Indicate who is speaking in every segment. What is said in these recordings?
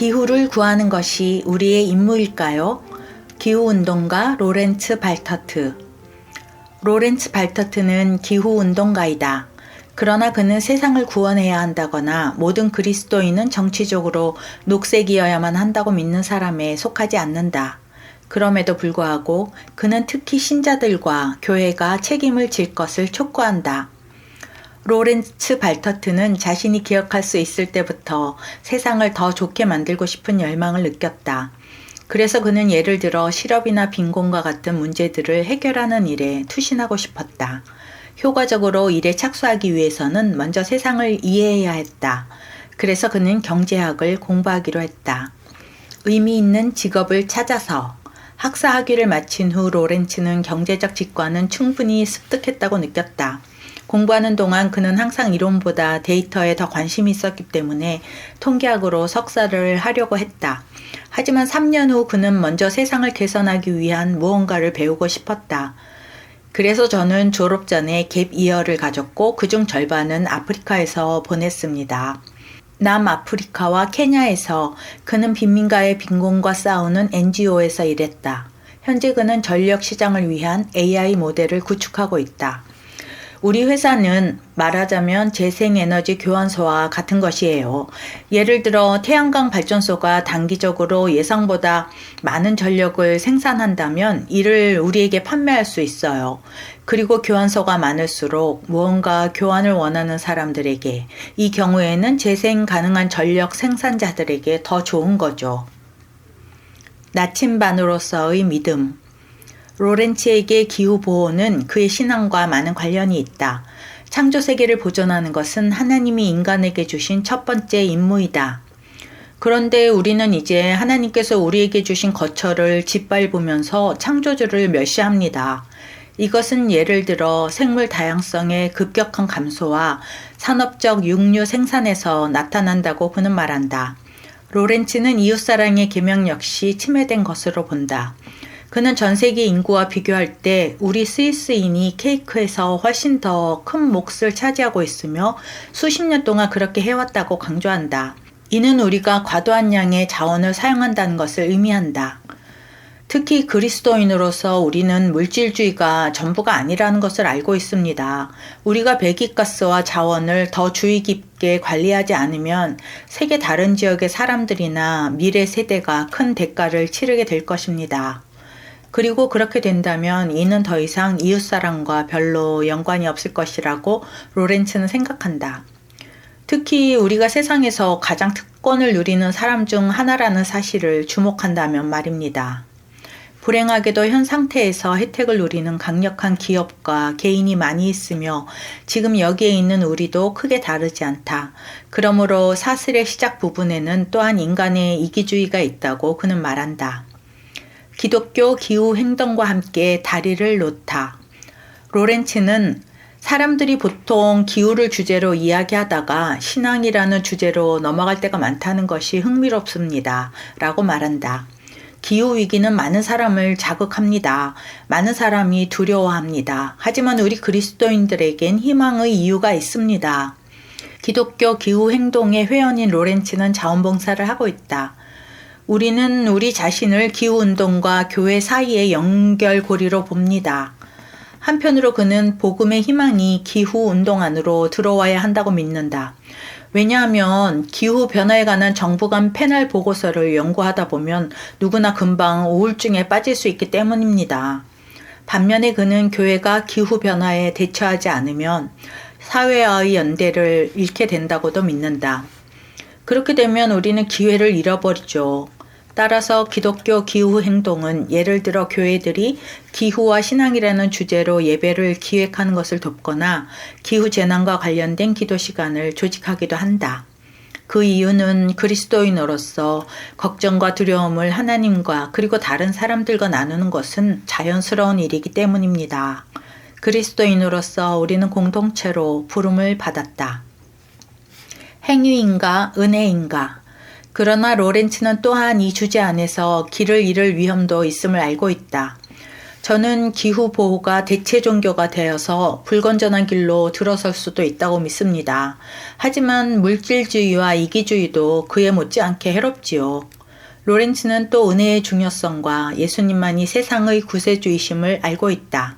Speaker 1: 기후를 구하는 것이 우리의 임무일까요? 기후운동가 로렌츠 발터트. 로렌츠 발터트는 기후운동가이다. 그러나 그는 세상을 구원해야 한다거나 모든 그리스도인은 정치적으로 녹색이어야만 한다고 믿는 사람에 속하지 않는다. 그럼에도 불구하고 그는 특히 신자들과 교회가 책임을 질 것을 촉구한다. 로렌츠 발터트는 자신이 기억할 수 있을 때부터 세상을 더 좋게 만들고 싶은 열망을 느꼈다. 그래서 그는 예를 들어 실업이나 빈곤과 같은 문제들을 해결하는 일에 투신하고 싶었다. 효과적으로 일에 착수하기 위해서는 먼저 세상을 이해해야 했다. 그래서 그는 경제학을 공부하기로 했다. 의미 있는 직업을 찾아서 학사 학위를 마친 후 로렌츠는 경제적 직관은 충분히 습득했다고 느꼈다. 공부하는 동안 그는 항상 이론보다 데이터에 더 관심이 있었기 때문에 통계학으로 석사를 하려고 했다. 하지만 3년 후 그는 먼저 세상을 개선하기 위한 무언가를 배우고 싶었다. 그래서 저는 졸업 전에 갭 이어를 가졌고 그중 절반은 아프리카에서 보냈습니다. 남아프리카와 케냐에서 그는 빈민가의 빈곤과 싸우는 NGO에서 일했다. 현재 그는 전력 시장을 위한 AI 모델을 구축하고 있다. 우리 회사는 말하자면 재생에너지 교환소와 같은 것이에요. 예를 들어 태양광 발전소가 단기적으로 예상보다 많은 전력을 생산한다면 이를 우리에게 판매할 수 있어요. 그리고 교환소가 많을수록 무언가 교환을 원하는 사람들에게, 이 경우에는 재생 가능한 전력 생산자들에게 더 좋은 거죠. 나침반으로서의 믿음. 로렌츠에게 기후보호는 그의 신앙과 많은 관련이 있다. 창조 세계를 보존하는 것은 하나님이 인간에게 주신 첫 번째 임무이다. 그런데 우리는 이제 하나님께서 우리에게 주신 거처를 짓밟으면서 창조주를 멸시합니다. 이것은 예를 들어 생물 다양성의 급격한 감소와 산업적 육류 생산에서 나타난다고 그는 말한다. 로렌츠는 이웃사랑의 계명 역시 침해된 것으로 본다. 그는 전 세계 인구와 비교할 때 우리 스위스인이 케이크에서 훨씬 더 큰 몫을 차지하고 있으며 수십 년 동안 그렇게 해왔다고 강조한다. 이는 우리가 과도한 양의 자원을 사용한다는 것을 의미한다. 특히 그리스도인으로서 우리는 물질주의가 전부가 아니라는 것을 알고 있습니다. 우리가 배기가스와 자원을 더 주의 깊게 관리하지 않으면 세계 다른 지역의 사람들이나 미래 세대가 큰 대가를 치르게 될 것입니다. 그리고 그렇게 된다면 이는 더 이상 이웃사랑과 별로 연관이 없을 것이라고 로렌츠는 생각한다. 특히 우리가 세상에서 가장 특권을 누리는 사람 중 하나라는 사실을 주목한다면 말입니다. 불행하게도 현 상태에서 혜택을 누리는 강력한 기업과 개인이 많이 있으며 지금 여기에 있는 우리도 크게 다르지 않다. 그러므로 사슬의 시작 부분에는 또한 인간의 이기주의가 있다고 그는 말한다. 기독교 기후 행동과 함께 다리를 놓다. 로렌츠는 사람들이 보통 기후를 주제로 이야기하다가 신앙이라는 주제로 넘어갈 때가 많다는 것이 흥미롭습니다. 라고 말한다. 기후위기는 많은 사람을 자극합니다. 많은 사람이 두려워합니다. 하지만 우리 그리스도인들에겐 희망의 이유가 있습니다. 기독교 기후 행동의 회원인 로렌츠는 자원봉사를 하고 있다. 우리는 우리 자신을 기후운동과 교회 사이의 연결고리로 봅니다. 한편으로 그는 복음의 희망이 기후운동 안으로 들어와야 한다고 믿는다. 왜냐하면 기후변화에 관한 정부 간 패널 보고서를 연구하다 보면 누구나 금방 우울증에 빠질 수 있기 때문입니다. 반면에 그는 교회가 기후변화에 대처하지 않으면 사회와의 연대를 잃게 된다고도 믿는다. 그렇게 되면 우리는 기회를 잃어버리죠. 따라서 기독교 기후 행동은 예를 들어 교회들이 기후와 신앙이라는 주제로 예배를 기획하는 것을 돕거나 기후 재난과 관련된 기도 시간을 조직하기도 한다. 그 이유는 그리스도인으로서 걱정과 두려움을 하나님과 그리고 다른 사람들과 나누는 것은 자연스러운 일이기 때문입니다. 그리스도인으로서 우리는 공동체로 부름을 받았다. 행위인가 은혜인가. 그러나 로렌츠는 또한 이 주제 안에서 길을 잃을 위험도 있음을 알고 있다. 저는 기후보호가 대체 종교가 되어서 불건전한 길로 들어설 수도 있다고 믿습니다. 하지만 물질주의와 이기주의도 그에 못지않게 해롭지요. 로렌츠는 또 은혜의 중요성과 예수님만이 세상의 구세주이심을 알고 있다.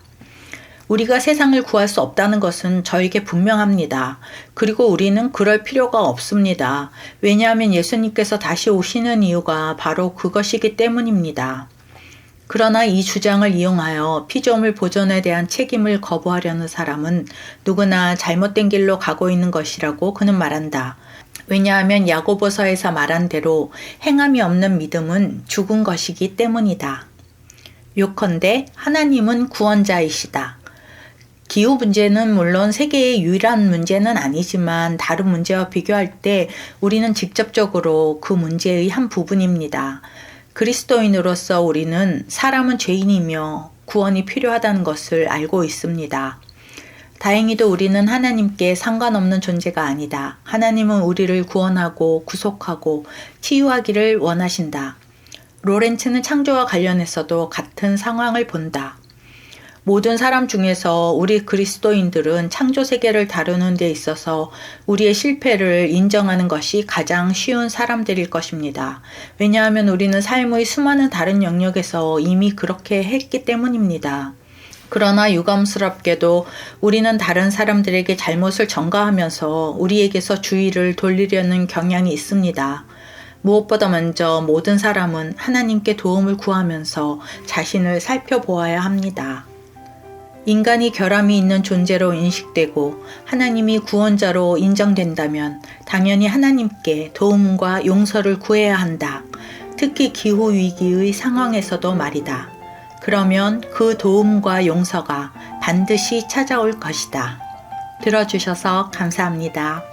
Speaker 1: 우리가 세상을 구할 수 없다는 것은 저에게 분명합니다. 그리고 우리는 그럴 필요가 없습니다. 왜냐하면 예수님께서 다시 오시는 이유가 바로 그것이기 때문입니다. 그러나 이 주장을 이용하여 피조물 보존에 대한 책임을 거부하려는 사람은 누구나 잘못된 길로 가고 있는 것이라고 그는 말한다. 왜냐하면 야고보서에서 말한 대로 행함이 없는 믿음은 죽은 것이기 때문이다. 요컨대 하나님은 구원자이시다. 기후 문제는 물론 세계의 유일한 문제는 아니지만 다른 문제와 비교할 때 우리는 직접적으로 그 문제의 한 부분입니다. 그리스도인으로서 우리는 사람은 죄인이며 구원이 필요하다는 것을 알고 있습니다. 다행히도 우리는 하나님께 상관없는 존재가 아니다. 하나님은 우리를 구원하고 구속하고 치유하기를 원하신다. 로렌츠는 창조와 관련해서도 같은 상황을 본다. 모든 사람 중에서 우리 그리스도인들은 창조 세계를 다루는 데 있어서 우리의 실패를 인정하는 것이 가장 쉬운 사람들일 것입니다. 왜냐하면 우리는 삶의 수많은 다른 영역에서 이미 그렇게 했기 때문입니다. 그러나 유감스럽게도 우리는 다른 사람들에게 잘못을 전가하면서 우리에게서 주의를 돌리려는 경향이 있습니다. 무엇보다 먼저 모든 사람은 하나님께 도움을 구하면서 자신을 살펴보아야 합니다. 인간이 결함이 있는 존재로 인식되고 하나님이 구원자로 인정된다면 당연히 하나님께 도움과 용서를 구해야 한다. 특히 기후위기의 상황에서도 말이다. 그러면 그 도움과 용서가 반드시 찾아올 것이다. 들어주셔서 감사합니다.